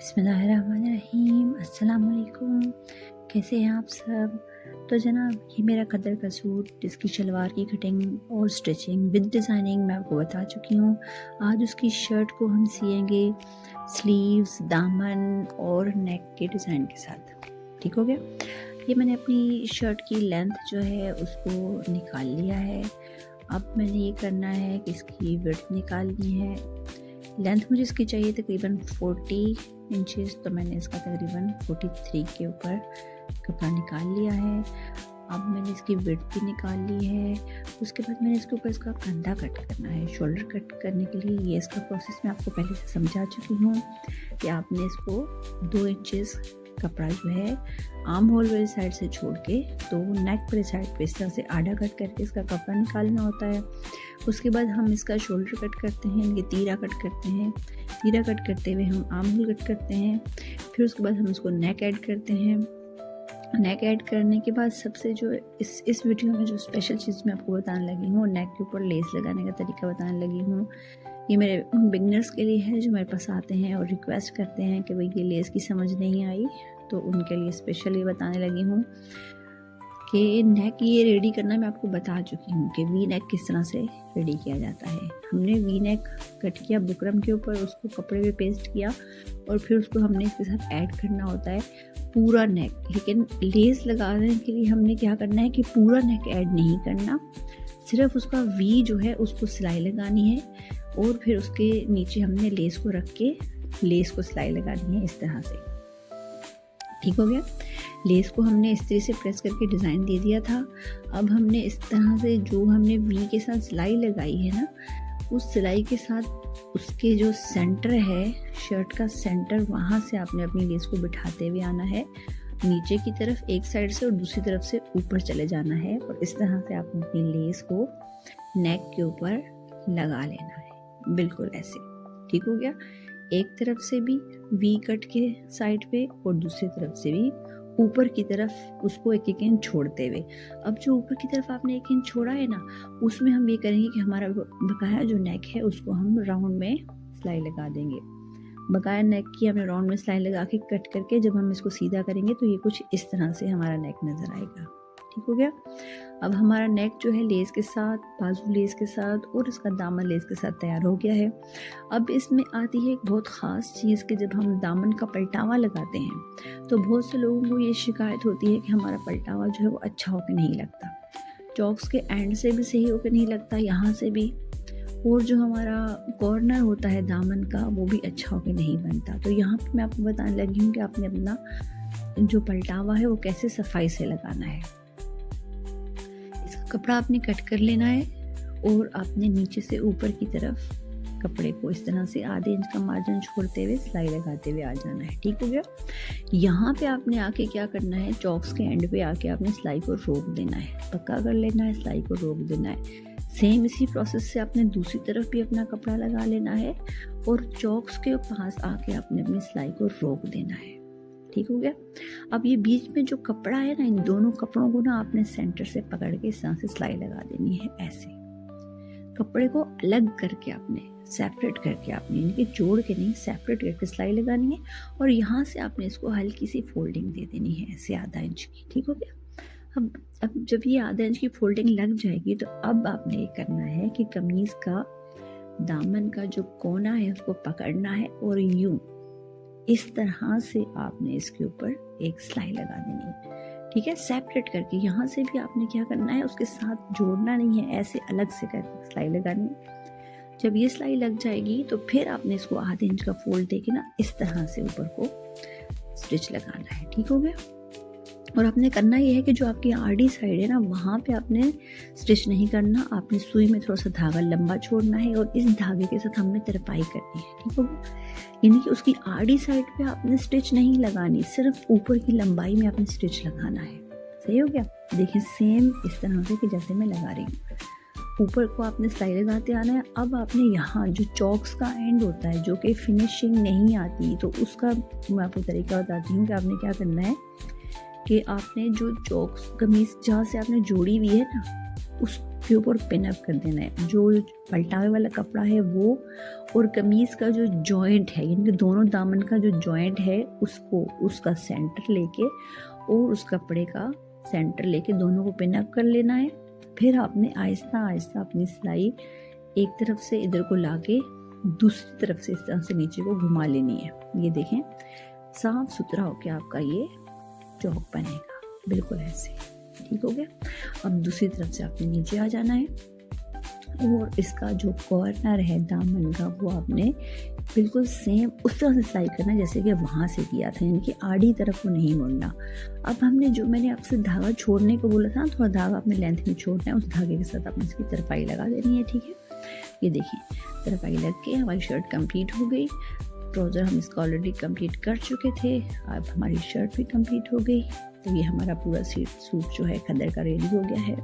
बिस्मिल्लाहिर्रहमानिर्रहीम। अस्सलाम वालेकुम। कैसे हैं आप सब? तो जनाब, ये मेरा खदर का सूट जिसकी शलवार की कटिंग और स्टिचिंग विद डिज़ाइनिंग मैं आपको बता चुकी हूँ। आज उसकी शर्ट को हम सिएंगे स्लीव्स, दामन और नेक के डिज़ाइन के साथ। ठीक हो गया? ये मैंने अपनी शर्ट की लेंथ जो है उसको निकाल लिया है। अब मैंने ये करना है कि इसकी विड्थ निकालनी है। लेंथ मुझे इसकी चाहिए तकरीबन 40 इंचेस, तो मैंने इसका तकरीबन 43 के ऊपर कपड़ा निकाल लिया है। अब मैंने इसकी विड्थ भी निकाल ली है। उसके बाद मैंने इसके ऊपर इसका कंधा कट करना है। शोल्डर कट करने के लिए ये इसका प्रोसेस मैं आपको पहले से समझा चुकी हूँ कि आपने इसको 2 इंचेस कपड़ा जो है आर्म होल वाली साइड से छोड़ के तो नेक वाली साइड पे इस तरह से आधा कट करके इसका कपड़ा निकालना होता है। उसके बाद हम इसका शोल्डर कट करते हैं, इनके तीरा कट करते हैं। तीरा कट करते हुए हम आर्म होल कट करते हैं। फिर उसके बाद हम इसको नेक ऐड करते हैं। नेक ऐड करने के बाद सबसे जो इस वीडियो में जो स्पेशल चीज़ मैं आपको बताने लगी हूँ, नेक के ऊपर लेस लगाने का तरीका बताने लगी हूँ। ये मेरे उन बिगनर्स के लिए है जो मेरे पास आते हैं और रिक्वेस्ट करते हैं कि भाई ये लेस की समझ नहीं आई, तो उनके लिए स्पेशल ये बताने लगी हूँ कि नेक ये रेडी करना मैं आपको बता चुकी हूँ कि वी नेक किस तरह से रेडी किया जाता है। हमने वी नेक कट किया बुकरम के ऊपर, उसको कपड़े पे पेस्ट किया और फिर उसको हमने इसके साथ ऐड करना होता है पूरा नेक। लेकिन लेस लगाने के लिए हमने क्या करना है कि पूरा नेक ऐड नहीं करना, सिर्फ उसका वी जो है उसको सिलाई लगानी है और फिर उसके नीचे हमने लेस को रख के लेस को सिलाई लगानी है इस तरह से। ठीक हो गया? लेस को हमने इस तरह से प्रेस करके डिज़ाइन दे दिया था। अब हमने इस तरह से जो हमने वी के साथ सिलाई लगाई है ना, उस सिलाई के साथ उसके जो सेंटर है, शर्ट का सेंटर, वहाँ से आपने अपनी लेस को बिठाते हुए आना है नीचे की तरफ एक साइड से और दूसरी तरफ से ऊपर चले जाना है और इस तरह से आपने अपनी लेस को नेक के ऊपर लगा लेना है, बिल्कुल ऐसे। ठीक हो गया? एक तरफ से भी वी कट के साइड पे और दूसरी तरफ से भी ऊपर की तरफ उसको एक एक इंच छोड़ते हुए। अब जो ऊपर की तरफ आपने 1 इंच छोड़ा है ना, उसमें हम ये करेंगे कि हमारा बकाया जो नेक है उसको हम राउंड में सिलाई लगा देंगे। बकाया नेक की हमने राउंड में सिलाई लगा के कट करके जब हम इसको सीधा करेंगे तो ये कुछ इस तरह से हमारा नेक नज़र आएगा। ठीक हो गया? अब हमारा नेक जो है लेस के साथ, बाजू लेस के साथ और इसका दामन लेस के साथ तैयार हो गया है। अब इसमें आती है एक बहुत ख़ास चीज़ कि जब हम दामन का पलटावा लगाते हैं तो बहुत से लोगों को ये शिकायत होती है कि हमारा पलटावा जो है वो अच्छा होकर नहीं लगता। चॉक्स के एंड से भी सही होकर नहीं लगता, यहाँ से भी, और जो हमारा कॉर्नर होता है दामन का वो भी अच्छा होकर नहीं बनता। तो यहाँ पे मैं आपको बताने लगी हूँ कि आपने अपना जो पलटावा है वो कैसे सफाई से लगाना है। इसका कपड़ा आपने कट कर लेना है और आपने नीचे से ऊपर की तरफ कपड़े को इस तरह से आधे इंच का मार्जिन छोड़ते हुए सिलाई लगाते हुए आ जाना है। ठीक हो गया? यहाँ पे आपने आके क्या करना है, चॉक्स के एंड पे आके आपने सिलाई को रोक देना है, पक्का कर लेना है, सिलाई को रोक देना है। सेम इसी प्रोसेस से आपने दूसरी तरफ भी अपना कपड़ा लगा लेना है और चॉक्स के पास आके आपने अपनी सिलाई को रोक देना है। ठीक हो गया? अब ये बीच में जो कपड़ा है ना, इन दोनों कपड़ों को ना आपने सेंटर से पकड़ के इस तरह से सिलाई लगा देनी है। ऐसे कपड़े को अलग करके आपने सेपरेट करके आपने इनके जोड़ के नहीं, सेपरेट करके सिलाई लगानी है और यहाँ से आपने इसको हल्की सी फोल्डिंग दे देनी है ऐसे आधा इंच की। ठीक हो गया? अब जब ये आधा इंच की फोल्डिंग लग जाएगी तो अब आपने ये करना है कि कमीज का दामन का जो कोना है उसको पकड़ना है और यूं इस तरह से आपने इसके ऊपर एक सिलाई लगा देनी है। ठीक है? सेपरेट करके यहाँ से भी आपने क्या करना है, उसके साथ जोड़ना नहीं है, ऐसे अलग से करके सिलाई लगानी है। जब ये सिलाई लग जाएगी तो फिर आपने इसको आधे इंच का फोल्ड देके ना इस तरह से ऊपर को स्टिच लगाना है। ठीक हो गया? और आपने करना ये है कि जो आपकी आड़ी साइड है ना, वहाँ पे आपने स्टिच नहीं करना, आपने सुई में थोड़ा सा धागा लंबा छोड़ना है और इस धागे के साथ हमने तरपाई करनी है। ठीक होगा? यानी कि उसकी आड़ी साइड पे आपने स्टिच नहीं लगानी, सिर्फ ऊपर की लंबाई में आपने स्टिच लगाना है। सही हो गया? देखिए सेम इस तरह से कि जैसे मैं लगा रही हूँ, ऊपर को आपने सिलाई लगाते आना है। अब आपने यहाँ जो चॉक्स का एंड होता है जो कि फिनिशिंग नहीं आती, तो उसका मैं आपको तरीका बताती हूँ कि आपने क्या करना है कि आपने जो चॉक्स कमीज जहाँ से आपने जोड़ी हुई है ना, के ऊपर पिन अप कर देना है। जो पलटावे वाला कपड़ा है वो, और कमीज़ का जो जॉइंट है, यानी कि दोनों दामन का जो जॉइंट है उसको, उसका सेंटर लेके और उस कपड़े का सेंटर लेके दोनों को पिन अप कर लेना है। फिर आपने आहिस्ता आहिस्ता अपनी सिलाई एक तरफ से इधर को लाके दूसरी तरफ से इस तरह से नीचे को घुमा लेनी है। ये देखें, साफ सुथरा होके आपका ये चौक बनेगा, बिल्कुल ऐसे। ठीक हो गया। अब दूसरी तरफ से आपने नीचे आ जाना है और इसका जो कॉर्नर है दामन का वो आपने बिल्कुल सेम उस तरह से सिलाई करना जैसे कि वहाँ से किया था, यानी कि आड़ी तरफ को नहीं मुड़ना। अब हमने जो मैंने आपसे धागा छोड़ने को बोला था, थोड़ा धागा अपने लेंथ में छोड़ना है, उस धागे के साथ आपने इसकी तरपाई लगा देनी है। ठीक है, ये देखिए तरपाई लग के हमारी शर्ट कंप्लीट हो गई। ट्राउज़र हम इसका ऑलरेडी कंप्लीट कर चुके थे, अब हमारी शर्ट भी कंप्लीट हो गई। तो ये हमारा पूरा सूट जो है खद्दर का रेडी हो गया है।